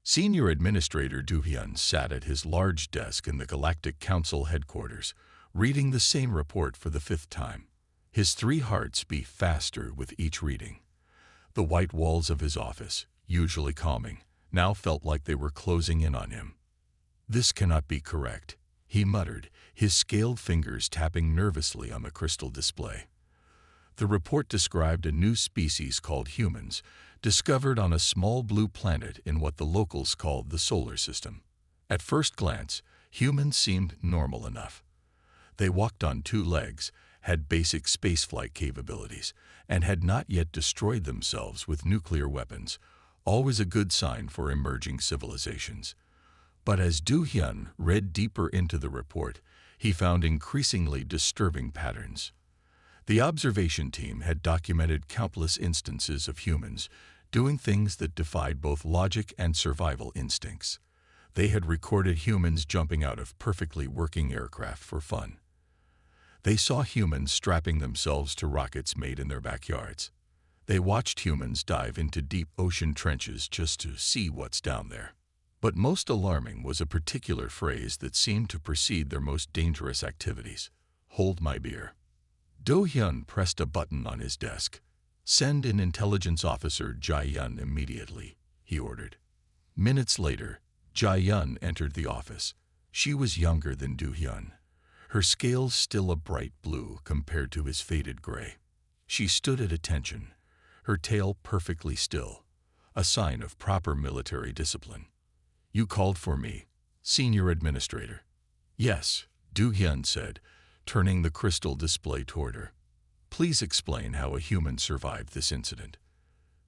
Senior Administrator Du-hyun sat at his large desk in the Galactic Council headquarters, reading the same report for the fifth time. His three hearts beat faster with each reading. The white walls of his office, usually calming, now felt like they were closing in on him. "This cannot be correct," he muttered, his scaled fingers tapping nervously on the crystal display. The report described a new species called humans, discovered on a small blue planet in what the locals called the solar system. At first glance, humans seemed normal enough. They walked on two legs, had basic spaceflight capabilities, and had not yet destroyed themselves with nuclear weapons, always a good sign for emerging civilizations. But as Du-hyun read deeper into the report, he found increasingly disturbing patterns. The observation team had documented countless instances of humans doing things that defied both logic and survival instincts. They had recorded humans jumping out of perfectly working aircraft for fun. They saw humans strapping themselves to rockets made in their backyards. They watched humans dive into deep ocean trenches just to see what's down there. But most alarming was a particular phrase that seemed to precede their most dangerous activities: "Hold my beer." Do-hyun pressed a button on his desk. "Send in Intelligence Officer Jae-yun immediately," he ordered. Minutes later, Jae-yun entered the office. She was younger than Do-hyun, her scales still a bright blue compared to his faded gray. She stood at attention, her tail perfectly still, a sign of proper military discipline. "You called for me, Senior Administrator." "Yes," Do-hyun said, turning the crystal display toward her. "Please explain how a human survived this incident."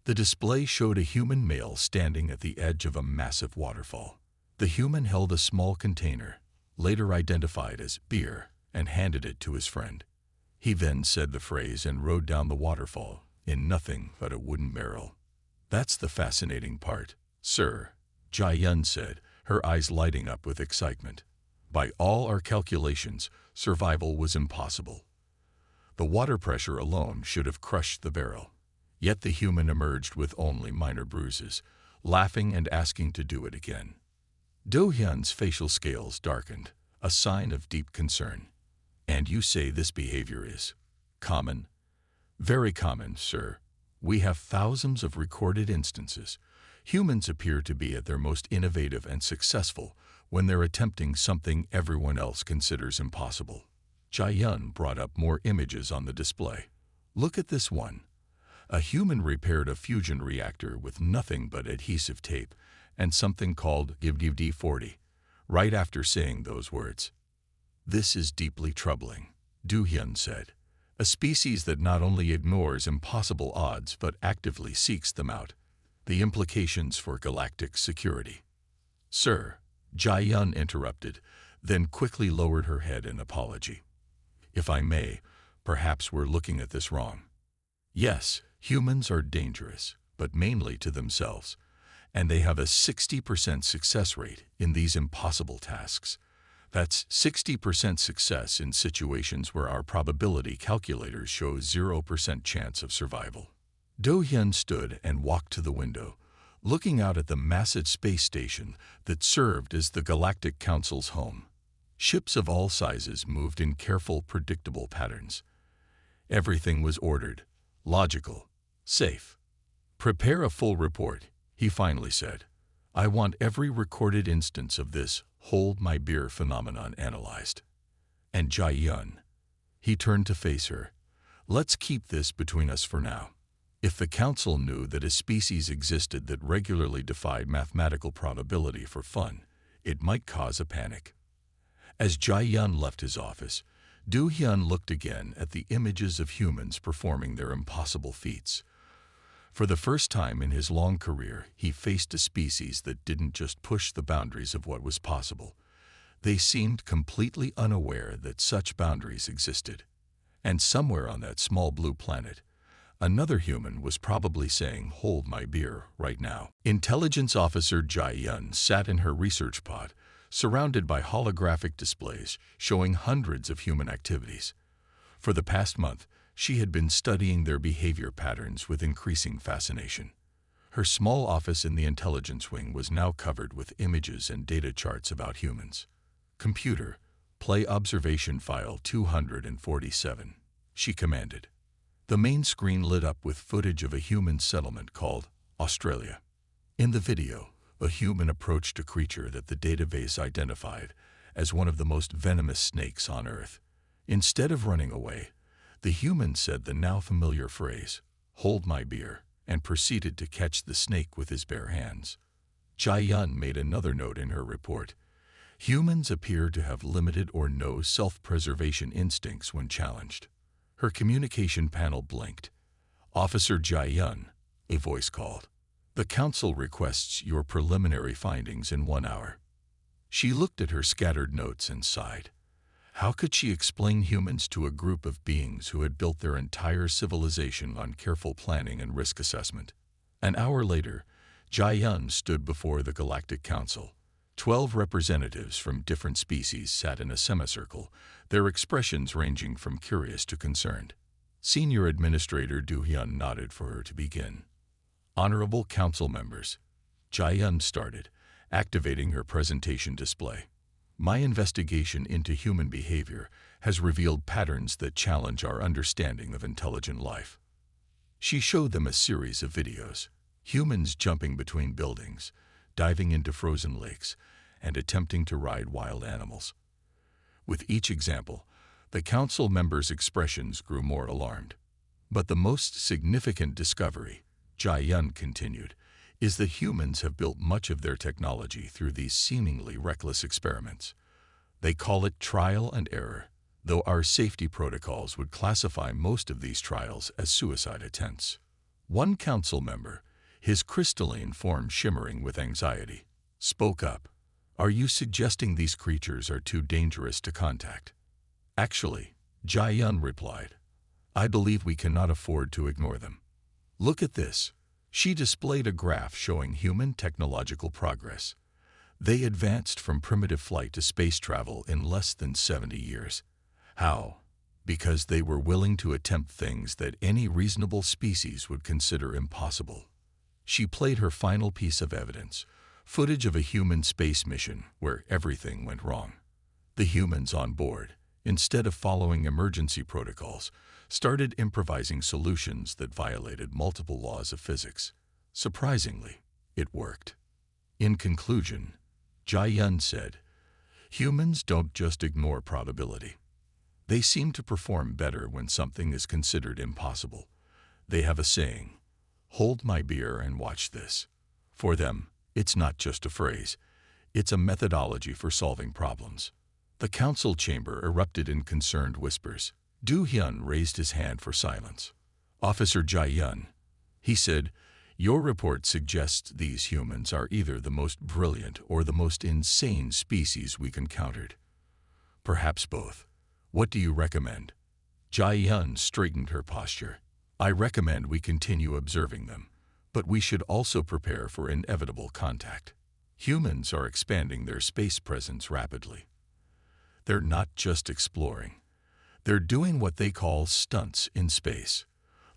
The display showed a human male standing at the edge of a massive waterfall. The human held a small container, later identified as beer, and handed it to his friend. He then said the phrase and rode down the waterfall in nothing but a wooden barrel. "That's the fascinating part, sir," Jae-yun said, her eyes lighting up with excitement. "By all our calculations, survival was impossible. The water pressure alone should have crushed the barrel. Yet the human emerged with only minor bruises, laughing and asking to do it again." Do-hyun's facial scales darkened, a sign of deep concern. "And you say this behavior is common?" "Very common, sir. We have thousands of recorded instances. Humans appear to be at their most innovative and successful when they're attempting something everyone else considers impossible." Jae-yun brought up more images on the display. "Look at this one. A human repaired a fusion reactor with nothing but adhesive tape and something called WD-40, right after saying those words." "This is deeply troubling," Do-hyun said. "A species that not only ignores impossible odds but actively seeks them out. The implications for galactic security." "Sir," Jae-yun interrupted, then quickly lowered her head in apology. "If I may, perhaps we're looking at this wrong. Yes, humans are dangerous, but mainly to themselves, and they have a 60% success rate in these impossible tasks. That's 60% success in situations where our probability calculators show 0% chance of survival." Do-hyun stood and walked to the window, looking out at the massive space station that served as the Galactic Council's home. Ships of all sizes moved in careful, predictable patterns. Everything was ordered, logical, safe. "Prepare a full report," he finally said. "I want every recorded instance of this 'hold my beer' phenomenon analyzed." "And Jae-yun," he turned to face her, "let's keep this between us for now. If the Council knew that a species existed that regularly defied mathematical probability for fun, it might cause a panic." As Jae-yun left his office, Do-hyun looked again at the images of humans performing their impossible feats. For the first time in his long career, he faced a species that didn't just push the boundaries of what was possible. They seemed completely unaware that such boundaries existed. And somewhere on that small blue planet, another human was probably saying, "Hold my beer," right now. Intelligence Officer Jae-yun sat in her research pod, surrounded by holographic displays showing hundreds of human activities. For the past month, she had been studying their behavior patterns with increasing fascination. Her small office in the intelligence wing was now covered with images and data charts about humans. "Computer, play observation file 247, she commanded. The main screen lit up with footage of a human settlement called Australia. In the video, a human approached a creature that the database identified as one of the most venomous snakes on Earth. Instead of running away, the human said the now familiar phrase, "Hold my beer," and proceeded to catch the snake with his bare hands. Jai-yun made another note in her report. Humans appear to have limited or no self-preservation instincts when challenged. Her communication panel blinked. "Officer Jai-yun," a voice called. "The council requests your preliminary findings in 1 hour." She looked at her scattered notes and sighed. How could she explain humans to a group of beings who had built their entire civilization on careful planning and risk assessment? An hour later, Jai-yun stood before the Galactic Council. 12 representatives from different species sat in a semicircle, their expressions ranging from curious to concerned. Senior Administrator Do-hyun nodded for her to begin. "Honorable Council members," Jai-yun started, activating her presentation display. "My investigation into human behavior has revealed patterns that challenge our understanding of intelligent life." She showed them a series of videos. Humans jumping between buildings, diving into frozen lakes, and attempting to ride wild animals. With each example, the council members' expressions grew more alarmed. "But the most significant discovery," Jai-yun continued, "is that humans have built much of their technology through these seemingly reckless experiments. They call it trial and error, though our safety protocols would classify most of these trials as suicide attempts." One council member, his crystalline form shimmering with anxiety, spoke up. "Are you suggesting these creatures are too dangerous to contact?" "Actually," Jai-yun replied, "I believe we cannot afford to ignore them. Look at this." She displayed a graph showing human technological progress. They advanced from primitive flight to space travel in less than 70 years. How? Because they were willing to attempt things that any reasonable species would consider impossible. She played her final piece of evidence, footage of a human space mission where everything went wrong. The humans on board, instead of following emergency protocols, started improvising solutions that violated multiple laws of physics. Surprisingly, it worked. In conclusion, Jai-yun said, "Humans don't just ignore probability. They seem to perform better when something is considered impossible. They have a saying, 'Hold my beer and watch this.' For them, it's not just a phrase. It's a methodology for solving problems." The council chamber erupted in concerned whispers. Do-hyun raised his hand for silence. "Officer Jai-yun," he said, "your report suggests these humans are either the most brilliant or the most insane species we've encountered. Perhaps both. What do you recommend?" Jai-yun straightened her posture. "I recommend we continue observing them, but we should also prepare for inevitable contact. Humans are expanding their space presence rapidly. They're not just exploring. They're doing what they call stunts in space.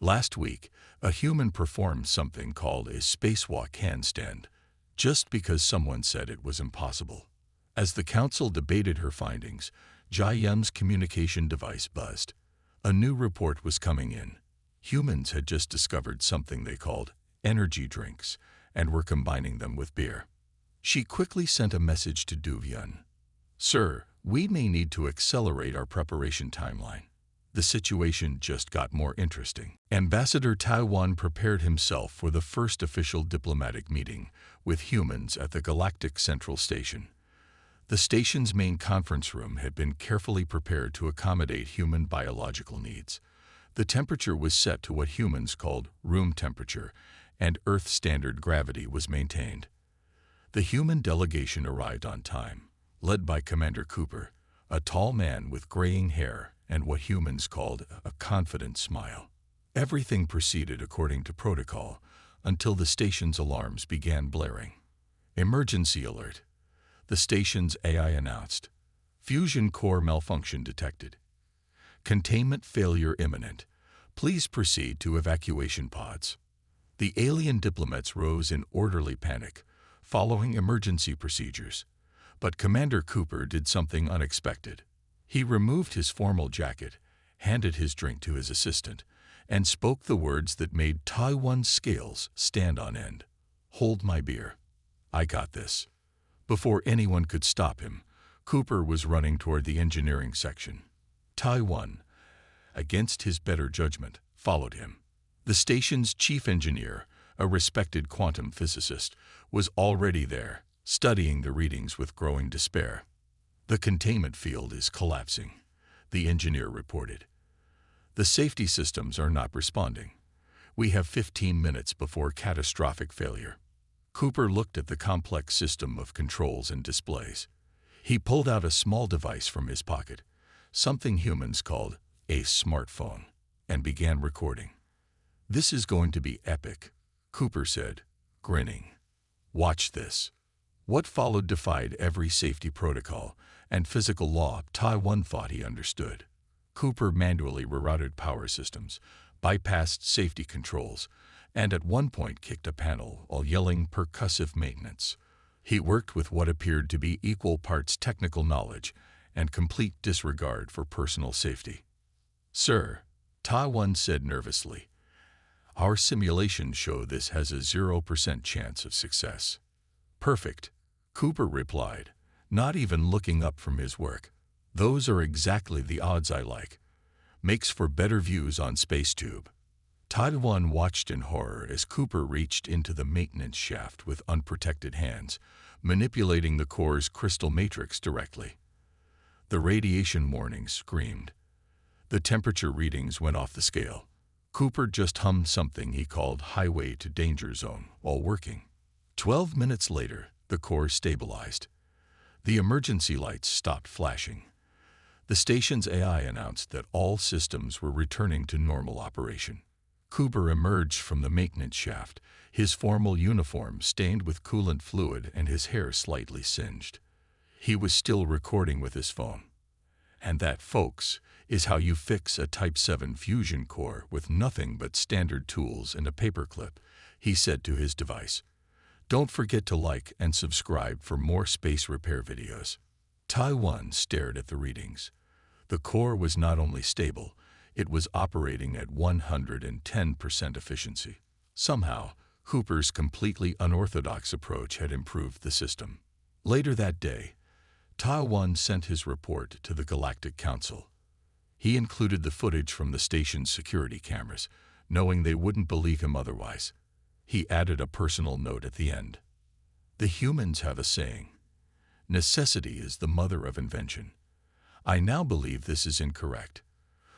Last week, a human performed something called a spacewalk handstand, just because someone said it was impossible." As the council debated her findings, Jai-yun's communication device buzzed. A new report was coming in. Humans had just discovered something they called energy drinks and were combining them with beer. She quickly sent a message to Do-hyun. "Sir, we may need to accelerate our preparation timeline." The situation just got more interesting. Ambassador Taiwan prepared himself for the first official diplomatic meeting with humans at the Galactic Central Station. The station's main conference room had been carefully prepared to accommodate human biological needs. The temperature was set to what humans called room temperature, and Earth standard gravity was maintained. The human delegation arrived on time, led by Commander Cooper, a tall man with graying hair and what humans called a confident smile. Everything proceeded according to protocol until the station's alarms began blaring. "Emergency alert," the station's AI announced. "Fusion core malfunction detected. Containment failure imminent. Please proceed to evacuation pods." The alien diplomats rose in orderly panic, following emergency procedures. But Commander Cooper did something unexpected. He removed his formal jacket, handed his drink to his assistant, and spoke the words that made Taiwan's scales stand on end. "Hold my beer. I got this." Before anyone could stop him, Cooper was running toward the engineering section. Taiwan, against his better judgment, followed him. The station's chief engineer, a respected quantum physicist, was already there, studying the readings with growing despair. "The containment field is collapsing," the engineer reported. "The safety systems are not responding. We have 15 minutes before catastrophic failure." Cooper looked at the complex system of controls and displays. He pulled out a small device from his pocket, something humans called a smartphone, and began recording. "This is going to be epic," Cooper said, grinning. "Watch this." What followed defied every safety protocol and physical law Taiwan thought he understood. Cooper manually rerouted power systems, bypassed safety controls, and at one point kicked a panel while yelling percussive maintenance. He worked with what appeared to be equal parts technical knowledge and complete disregard for personal safety. "Sir," Taiwan said nervously, "our simulations show this has a 0% chance of success." "Perfect," Cooper replied, not even looking up from his work. "Those are exactly the odds I like. Makes for better views on Spacetube." Taiwan watched in horror as Cooper reached into the maintenance shaft with unprotected hands, manipulating the core's crystal matrix directly. The radiation warning screamed. The temperature readings went off the scale. Cooper just hummed something he called "Highway to Danger Zone" while working. 12 minutes later, the core stabilized. The emergency lights stopped flashing. The station's AI announced that all systems were returning to normal operation. Cooper emerged from the maintenance shaft, his formal uniform stained with coolant fluid and his hair slightly singed. He was still recording with his phone. "And that, folks, is how you fix a Type 7 fusion core with nothing but standard tools and a paperclip," he said to his device. "Don't forget to like and subscribe for more space repair videos." Taiwan stared at the readings. The core was not only stable, it was operating at 110% efficiency. Somehow, Cooper's completely unorthodox approach had improved the system. Later that day, Taiwan sent his report to the Galactic Council. He included the footage from the station's security cameras, knowing they wouldn't believe him otherwise. He added a personal note at the end. "The humans have a saying, 'Necessity is the mother of invention.' I now believe this is incorrect.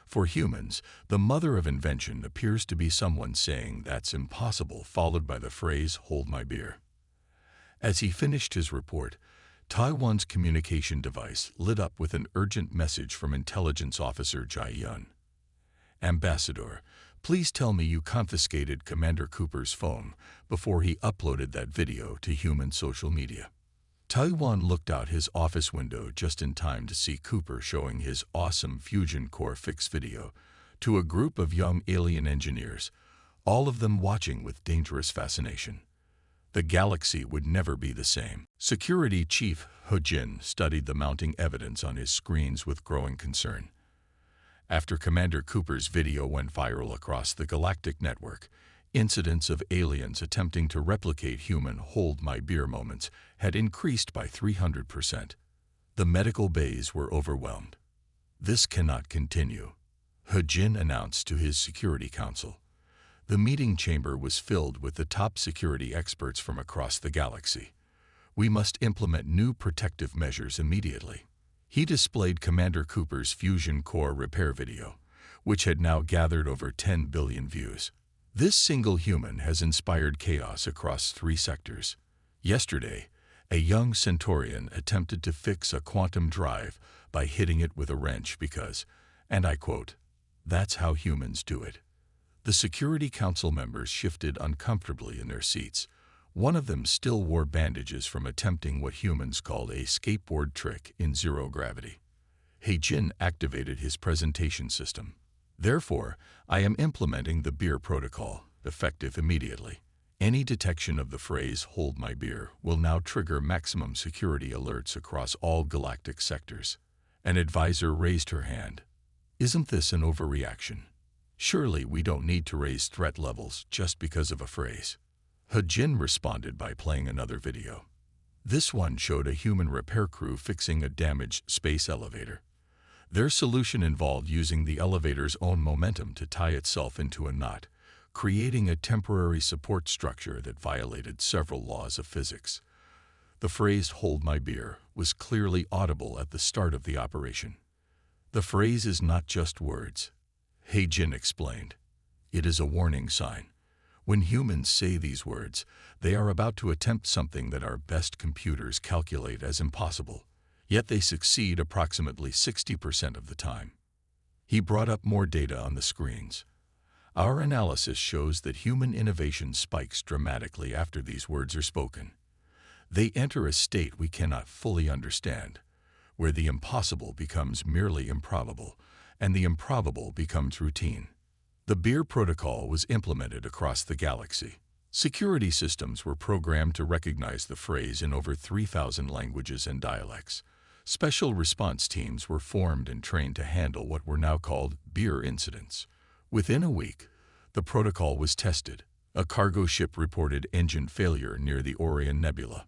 For humans, the mother of invention appears to be someone saying that's impossible, followed by the phrase, 'Hold my beer.'" As he finished his report, Taiwan's communication device lit up with an urgent message from Intelligence Officer Jai Yun. "Ambassador, please tell me you confiscated Commander Cooper's phone before he uploaded that video to human social media." Taiwan looked out his office window just in time to see Cooper showing his awesome fusion core fix video to a group of young alien engineers, all of them watching with dangerous fascination. The galaxy would never be the same. Security Chief He Jin studied the mounting evidence on his screens with growing concern. After Commander Cooper's video went viral across the galactic network, incidents of aliens attempting to replicate human "hold my beer" moments had increased by 300%. The medical bays were overwhelmed. "This cannot continue," He Jin announced to his Security Council. The meeting chamber was filled with the top security experts from across the galaxy. "We must implement new protective measures immediately." He displayed Commander Cooper's fusion core repair video, which had now gathered over 10 billion views. This single human has inspired chaos across 3 sectors. Yesterday, a young Centaurian attempted to fix a quantum drive by hitting it with a wrench because, and I quote, "That's how humans do it." The Security Council members shifted uncomfortably in their seats. One of them still wore bandages from attempting what humans called a skateboard trick in zero gravity. He Jin activated his presentation system. "Therefore, I am implementing the beer protocol," effective immediately. Any detection of the phrase "hold my beer" will now trigger maximum security alerts across all galactic sectors. An advisor raised her hand. Isn't this an overreaction? Surely we don't need to raise threat levels just because of a phrase. Hajin responded by playing another video. This one showed a human repair crew fixing a damaged space elevator. Their solution involved using the elevator's own momentum to tie itself into a knot, creating a temporary support structure that violated several laws of physics. The phrase "hold my beer" was clearly audible at the start of the operation. The phrase is not just words, Hajin explained. It is a warning sign. When humans say these words, they are about to attempt something that our best computers calculate as impossible, yet they succeed approximately 60% of the time. He brought up more data on the screens. Our analysis shows that human innovation spikes dramatically after these words are spoken. They enter a state we cannot fully understand, where the impossible becomes merely improbable, and the improbable becomes routine. The beer protocol was implemented across the galaxy. Security systems were programmed to recognize the phrase in over 3,000 languages and dialects. Special response teams were formed and trained to handle what were now called beer incidents. Within a week, the protocol was tested. A cargo ship reported engine failure near the Orion Nebula.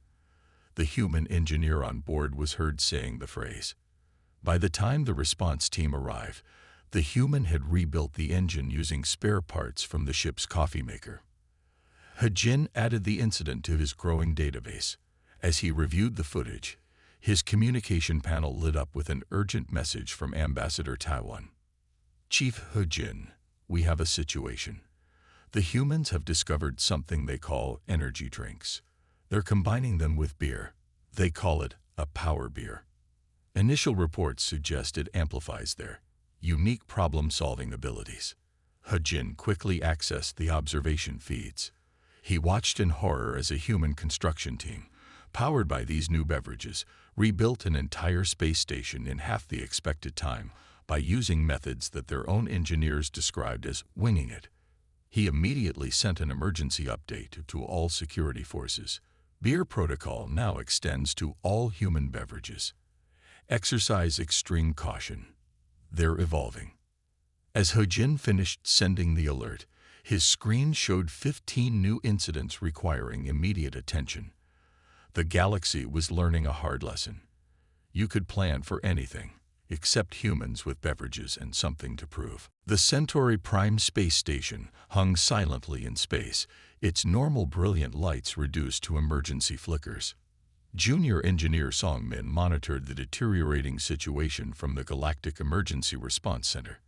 The human engineer on board was heard saying the phrase. By the time the response team arrived, the human had rebuilt the engine using spare parts from the ship's coffee maker. Hajin added the incident to his growing database. As he reviewed the footage, his communication panel lit up with an urgent message from Ambassador Taiwan. Chief Hajin, we have a situation. The humans have discovered something they call energy drinks. They're combining them with beer. They call it a power beer. Initial reports suggest it amplifies their unique problem-solving abilities. Hajin quickly accessed the observation feeds. He watched in horror as a human construction team, powered by these new beverages, rebuilt an entire space station in half the expected time by using methods that their own engineers described as winging it. He immediately sent an emergency update to all security forces. Beer protocol now extends to all human beverages. Exercise extreme caution. They're evolving. As Hajin finished sending the alert, his screen showed 15 new incidents requiring immediate attention. The galaxy was learning a hard lesson. You could plan for anything, except humans with beverages and something to prove. The Centauri Prime space station hung silently in space, its normal brilliant lights reduced to emergency flickers. Junior engineer Song Min monitored the deteriorating situation from the Galactic Emergency Response Center.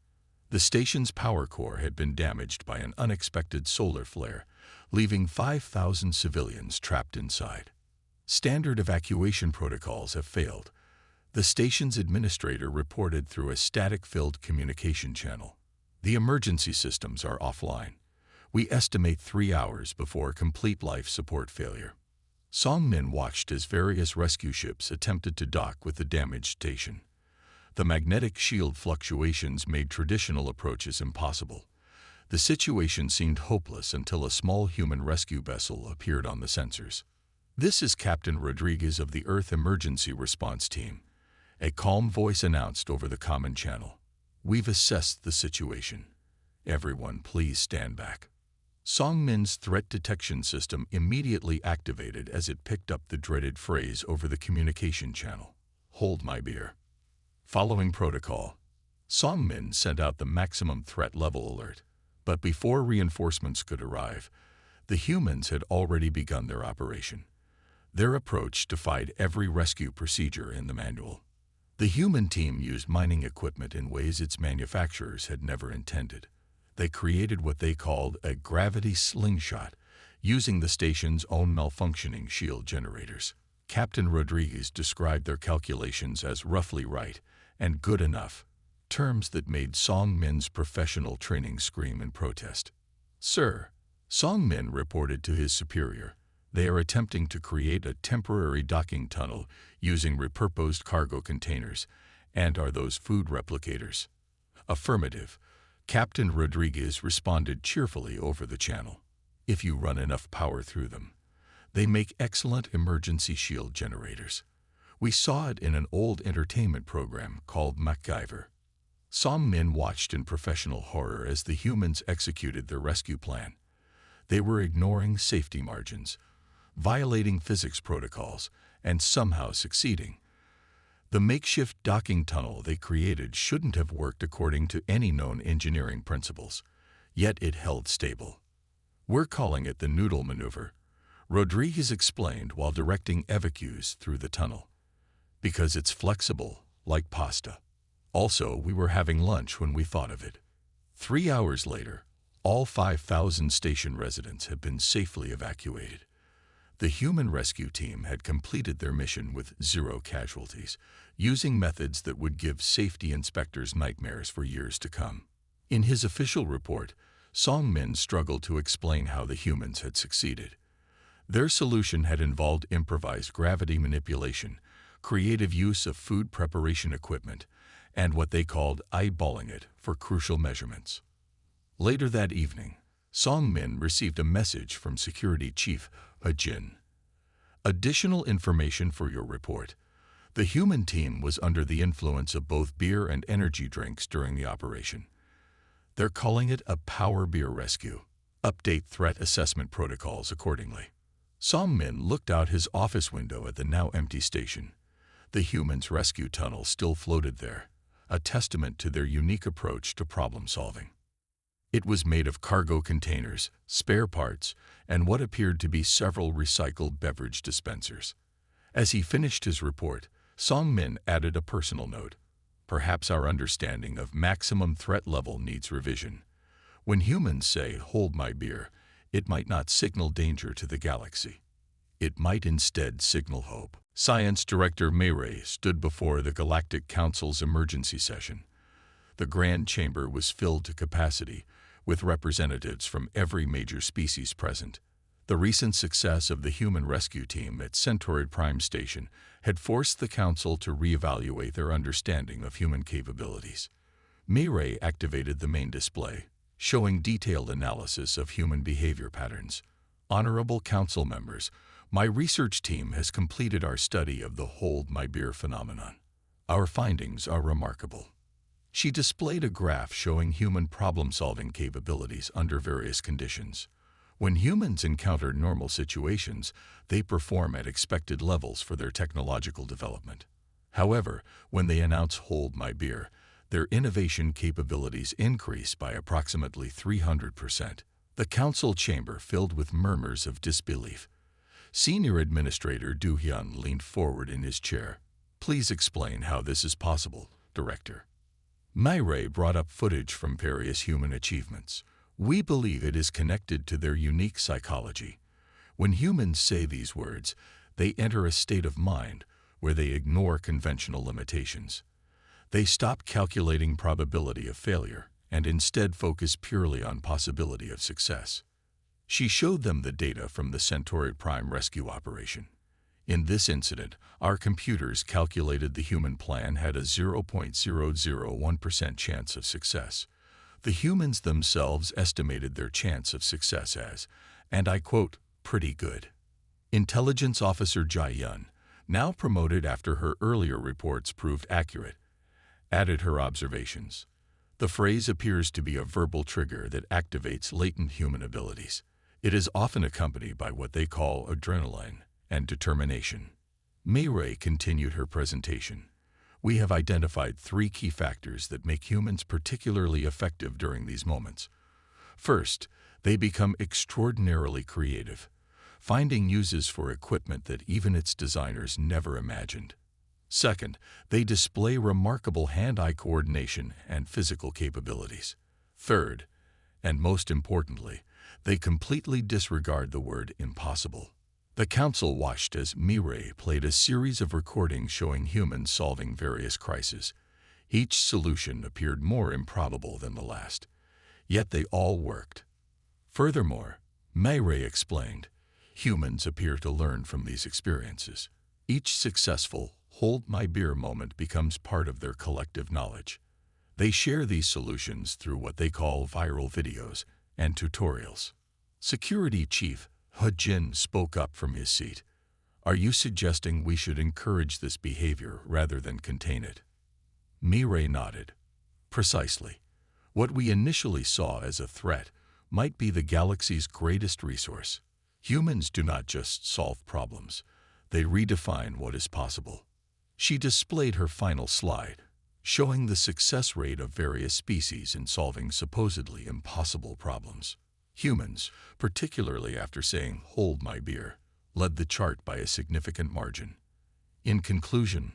The station's power core had been damaged by an unexpected solar flare, leaving 5,000 civilians trapped inside. Standard evacuation protocols have failed. The station's administrator reported through a static-filled communication channel. The emergency systems are offline. We estimate 3 hours before complete life support failure. Song Min watched as various rescue ships attempted to dock with the damaged station. The magnetic shield fluctuations made traditional approaches impossible. The situation seemed hopeless until a small human rescue vessel appeared on the sensors. "This is Captain Rodriguez of the Earth Emergency Response Team," a calm voice announced over the common channel. "We've assessed the situation. Everyone, please stand back." Song Min's threat detection system immediately activated as it picked up the dreaded phrase over the communication channel. "Hold my beer." Following protocol, Song Min sent out the maximum threat level alert. But before reinforcements could arrive, the humans had already begun their operation. Their approach defied every rescue procedure in the manual. The human team used mining equipment in ways its manufacturers had never intended. They created what they called a gravity slingshot, using the station's own malfunctioning shield generators. Captain Rodriguez described their calculations as roughly right and good enough, terms that made Song Min's professional training scream in protest. "Sir," Song Min reported to his superior, "they are attempting to create a temporary docking tunnel using repurposed cargo containers. And are those food replicators?" "Affirmative. Captain Rodriguez responded cheerfully over the channel. If you run enough power through them, they make excellent emergency shield generators. We saw it in an old entertainment program called MacGyver. Some men watched in professional horror as the humans executed their rescue plan. They were ignoring safety margins, violating physics protocols, and somehow succeeding. The makeshift docking tunnel they created shouldn't have worked according to any known engineering principles, yet it held stable. We're calling it the noodle maneuver, Rodriguez explained while directing evacuees through the tunnel. Because it's flexible, like pasta. Also, we were having lunch when we thought of it. 3 hours later, all 5,000 station residents had been safely evacuated. The human rescue team had completed their mission with 0 casualties, using methods that would give safety inspectors nightmares for years to come. In his official report, Song Min struggled to explain how the humans had succeeded. Their solution had involved improvised gravity manipulation, creative use of food preparation equipment, and what they called eyeballing it for crucial measurements. Later that evening, Song Min received a message from Security Chief Jin. Additional information for your report. The human team was under the influence of both beer and energy drinks during the operation. They're calling it a power beer rescue. Update threat assessment protocols accordingly. Song Min looked out his office window at the now empty station. The humans' rescue tunnel still floated there, a testament to their unique approach to problem solving. It was made of cargo containers, spare parts, and what appeared to be several recycled beverage dispensers. As he finished his report, Song Min added a personal note. Perhaps our understanding of maximum threat level needs revision. When humans say, "Hold my beer," it might not signal danger to the galaxy. It might instead signal hope. Science Director Mayray stood before the Galactic Council's emergency session. The Grand Chamber was filled to capacity, with representatives from every major species present. The recent success of the human rescue team at Centauri Prime Station had forced the Council to reevaluate their understanding of human capabilities. Mayray activated the main display, showing detailed analysis of human behavior patterns. Honorable Council members, my research team has completed our study of the hold my beer phenomenon. Our findings are remarkable. She displayed a graph showing human problem-solving capabilities under various conditions. When humans encounter normal situations, they perform at expected levels for their technological development. However, when they announce "Hold my beer," their innovation capabilities increase by approximately 300%. The council chamber filled with murmurs of disbelief. Senior Administrator Du Hyun leaned forward in his chair. Please explain how this is possible, Director. Mayray brought up footage from various human achievements. We believe it is connected to their unique psychology. When humans say these words, they enter a state of mind where they ignore conventional limitations. They stop calculating probability of failure and instead focus purely on possibility of success. She showed them the data from the Centauri Prime rescue operation. In this incident, our computers calculated the human plan had a 0.001% chance of success. The humans themselves estimated their chance of success as, and I quote, pretty good. Intelligence Officer Jai-yun, now promoted after her earlier reports proved accurate, added her observations. The phrase appears to be a verbal trigger that activates latent human abilities. It is often accompanied by what they call adrenaline and determination. Mayray continued her presentation. We have identified 3 key factors that make humans particularly effective during these moments. First, they become extraordinarily creative, finding uses for equipment that even its designers never imagined. Second, they display remarkable hand-eye coordination and physical capabilities. Third, and most importantly, they completely disregard the word impossible. The council watched as Mayray played a series of recordings showing humans solving various crises. Each solution appeared more improbable than the last, yet they all worked. Furthermore, Mayray explained, humans appear to learn from these experiences. Each successful "hold my beer" moment becomes part of their collective knowledge. They share these solutions through what they call viral videos and tutorials. Security Chief He Jin spoke up from his seat. Are you suggesting we should encourage this behavior rather than contain it? Mireille nodded. Precisely. What we initially saw as a threat might be the galaxy's greatest resource. Humans do not just solve problems, they redefine what is possible. She displayed her final slide, showing the success rate of various species in solving supposedly impossible problems. Humans, particularly after saying, "Hold my beer," led the chart by a significant margin. In conclusion,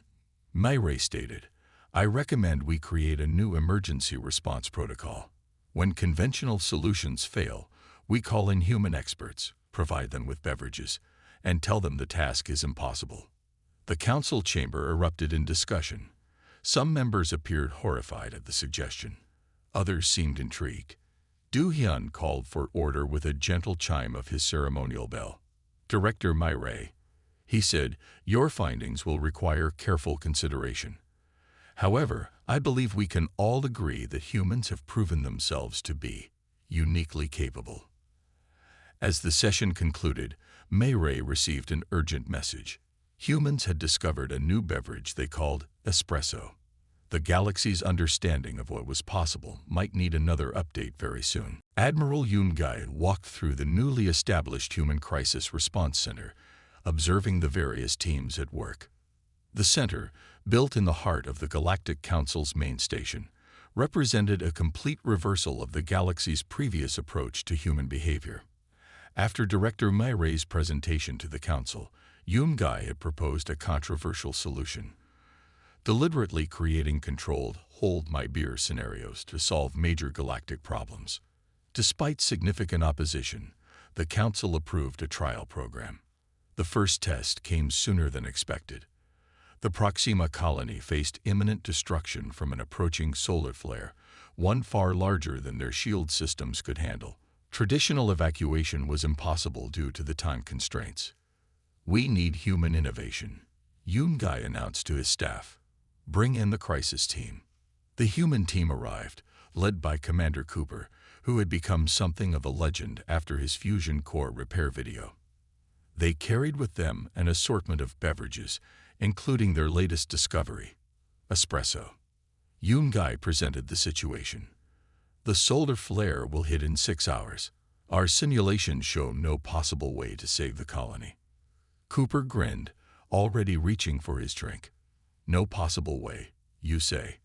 Mireille stated, I recommend we create a new emergency response protocol. When conventional solutions fail, we call in human experts, provide them with beverages, and tell them the task is impossible. The council chamber erupted in discussion. Some members appeared horrified at the suggestion. Others seemed intrigued. Du Hyun called for order with a gentle chime of his ceremonial bell. Director Mireille, he said, your findings will require careful consideration. However, I believe we can all agree that humans have proven themselves to be uniquely capable. As the session concluded, Mireille received an urgent message. Humans had discovered a new beverage they called espresso. The galaxy's understanding of what was possible might need another update very soon. Admiral Yoon-gai walked through the newly established Human Crisis Response Center, observing the various teams at work. The center, built in the heart of the Galactic Council's main station, represented a complete reversal of the galaxy's previous approach to human behavior. After Director Mireille's presentation to the Council, Yoon-gai had proposed a controversial solution, deliberately creating controlled hold my beer scenarios to solve major galactic problems. Despite significant opposition, the Council approved a trial program. The first test came sooner than expected. The Proxima colony faced imminent destruction from an approaching solar flare, one far larger than their shield systems could handle. Traditional evacuation was impossible due to the time constraints. We need human innovation, Yoon-gai announced to his staff. Bring in the crisis team. The human team arrived, led by Commander Cooper, who had become something of a legend after his fusion core repair video. They carried with them an assortment of beverages, including their latest discovery, espresso. Yoon-gai presented the situation. The solar flare will hit in 6 hours. Our simulations show no possible way to save the colony. Cooper grinned, already reaching for his drink. No possible way, you say?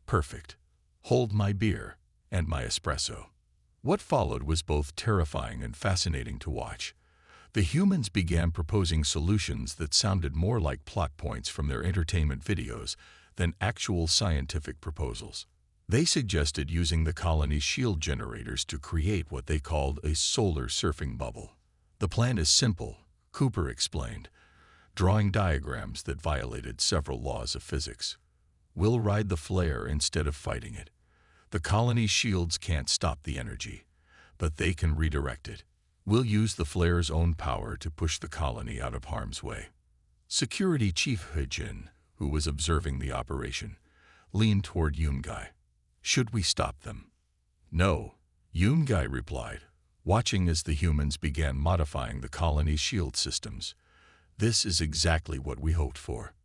Perfect. Hold my beer and my espresso. What followed was both terrifying and fascinating to watch. The humans began proposing solutions that sounded more like plot points from their entertainment videos than actual scientific proposals. They suggested using the colony's shield generators to create what they called a solar surfing bubble. The plan is simple, Cooper explained, drawing diagrams that violated several laws of physics. We'll ride the flare instead of fighting it. The colony's shields can't stop the energy, but they can redirect it. We'll use the flare's own power to push the colony out of harm's way. Security Chief He Jin, who was observing the operation, leaned toward Yoon-gai. Should we stop them? No, Yoon-gai replied, watching as the humans began modifying the colony's shield systems. This is exactly what we hoped for.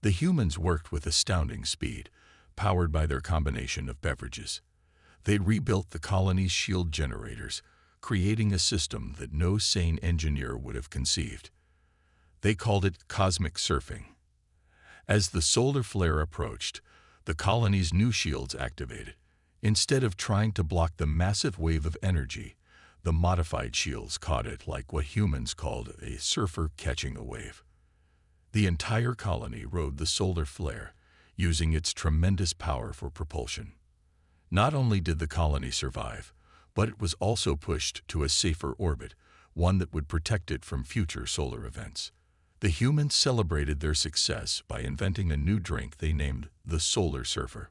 The humans worked with astounding speed, powered by their combination of beverages. They rebuilt the colony's shield generators, creating a system that no sane engineer would have conceived. They called it cosmic surfing. As the solar flare approached, the colony's new shields activated. Instead of trying to block the massive wave of energy, the modified shields caught it like what humans called a surfer catching a wave. The entire colony rode the solar flare, using its tremendous power for propulsion. Not only did the colony survive, but it was also pushed to a safer orbit, one that would protect it from future solar events. The humans celebrated their success by inventing a new drink they named the Solar Surfer.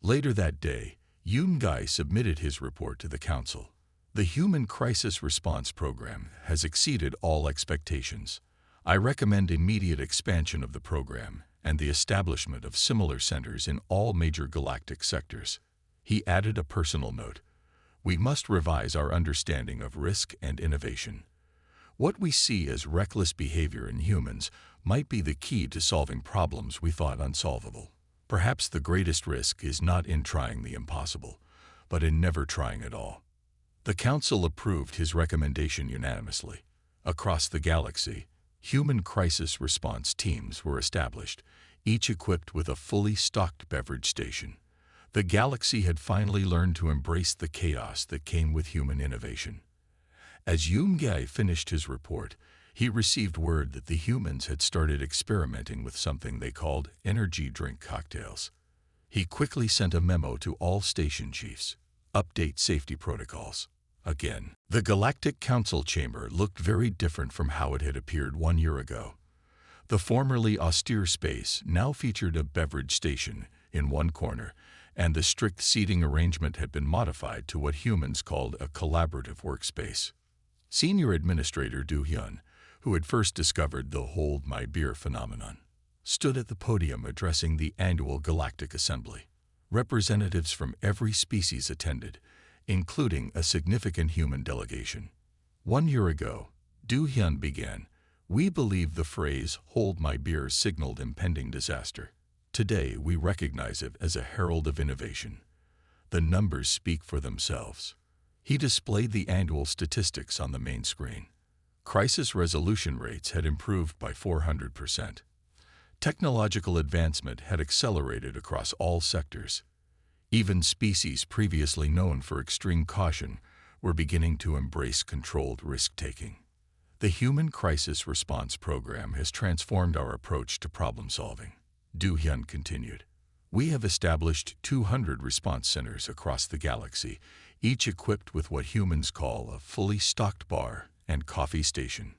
Later that day, Yoon-gai submitted his report to the Council. The Human Crisis Response Program has exceeded all expectations. I recommend immediate expansion of the program and the establishment of similar centers in all major galactic sectors. He added a personal note: "We must revise our understanding of risk and innovation. What we see as reckless behavior in humans might be the key to solving problems we thought unsolvable. Perhaps the greatest risk is not in trying the impossible, but in never trying at all." The Council approved his recommendation unanimously. Across the galaxy, human crisis response teams were established, each equipped with a fully stocked beverage station. The galaxy had finally learned to embrace the chaos that came with human innovation. As Yoon-Gai finished his report, he received word that the humans had started experimenting with something they called energy drink cocktails. He quickly sent a memo to all station chiefs: "Update safety protocols." Again, the Galactic Council chamber looked very different from how it had appeared 1 year ago. The formerly austere space now featured a beverage station in one corner, and the strict seating arrangement had been modified to what humans called a collaborative workspace. Senior Administrator Do-hyun, who had first discovered the "hold my beer" phenomenon, stood at the podium addressing the annual Galactic Assembly. Representatives from every species attended, including a significant human delegation. 1 year ago, Do-hyun began, "We believe the phrase 'hold my beer' signaled impending disaster. Today, we recognize it as a herald of innovation. The numbers speak for themselves." He displayed the annual statistics on the main screen. Crisis resolution rates had improved by 400%. Technological advancement had accelerated across all sectors. Even species previously known for extreme caution were beginning to embrace controlled risk-taking. "The Human Crisis Response Program has transformed our approach to problem-solving," Do-hyun continued. "We have established 200 response centers across the galaxy, each equipped with what humans call a fully stocked bar and coffee station."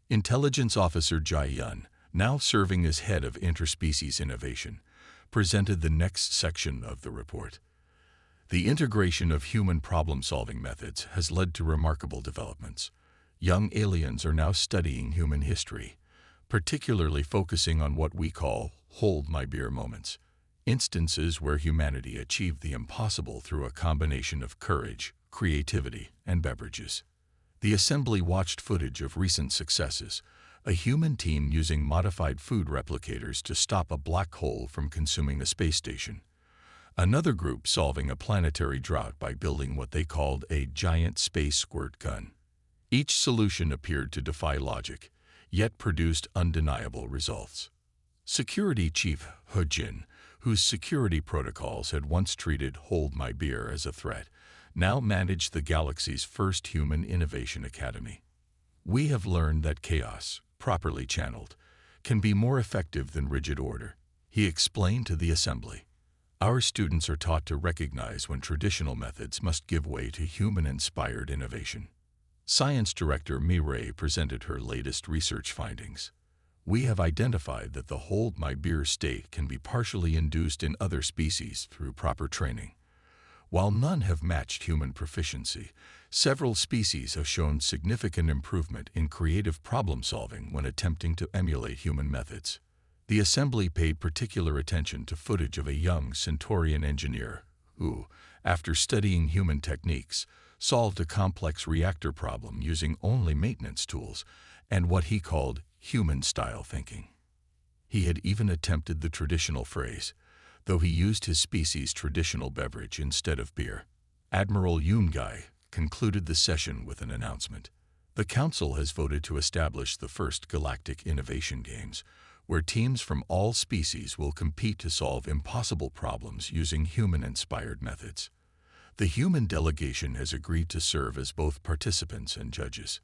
Intelligence Officer Jae-yun, now serving as head of interspecies innovation, presented the next section of the report. "The integration of human problem-solving methods has led to remarkable developments. Young aliens are now studying human history, particularly focusing on what we call 'hold my beer' moments, instances where humanity achieved the impossible through a combination of courage, creativity, and beverages." The assembly watched footage of recent successes: a human team using modified food replicators to stop a black hole from consuming a space station. Another group solving a planetary drought by building what they called a giant space squirt gun. Each solution appeared to defy logic, yet produced undeniable results. Security Chief Ho-jin, whose security protocols had once treated "hold my beer" as a threat, now managed the galaxy's first human innovation academy. "We have learned that chaos, properly channeled, can be more effective than rigid order," he explained to the assembly. "Our students are taught to recognize when traditional methods must give way to human-inspired innovation." Science Director Mi-rae presented her latest research findings. "We have identified that the 'hold my beer' state can be partially induced in other species through proper training. While none have matched human proficiency, several species have shown significant improvement in creative problem-solving when attempting to emulate human methods." The assembly paid particular attention to footage of a young Centaurian engineer who, after studying human techniques, solved a complex reactor problem using only maintenance tools and what he called human-style thinking. He had even attempted the traditional phrase, though he used his species' traditional beverage instead of beer. Admiral Yoon-gai concluded the session with an announcement. "The Council has voted to establish the first Galactic Innovation Games, where teams from all species will compete to solve impossible problems using human-inspired methods. The human delegation has agreed to serve as both participants and judges."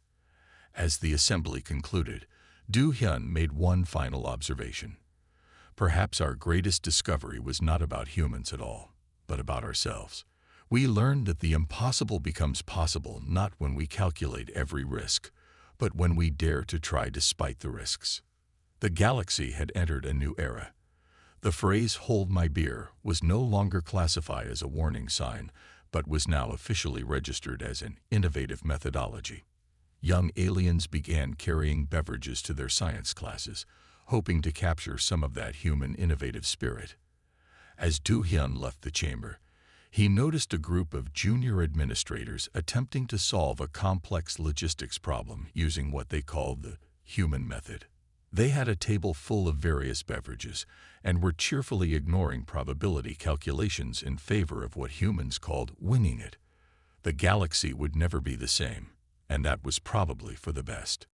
As the assembly concluded, Do-hyun made one final observation. "Perhaps our greatest discovery was not about humans at all, but about ourselves. We learned that the impossible becomes possible not when we calculate every risk, but when we dare to try despite the risks." The galaxy had entered a new era. The phrase "hold my beer" was no longer classified as a warning sign, but was now officially registered as an innovative methodology. Young aliens began carrying beverages to their science classes, hoping to capture some of that human innovative spirit. As Do-hyun left the chamber, he noticed a group of junior administrators attempting to solve a complex logistics problem using what they called the human method. They had a table full of various beverages and were cheerfully ignoring probability calculations in favor of what humans called winging it. The galaxy would never be the same, and that was probably for the best.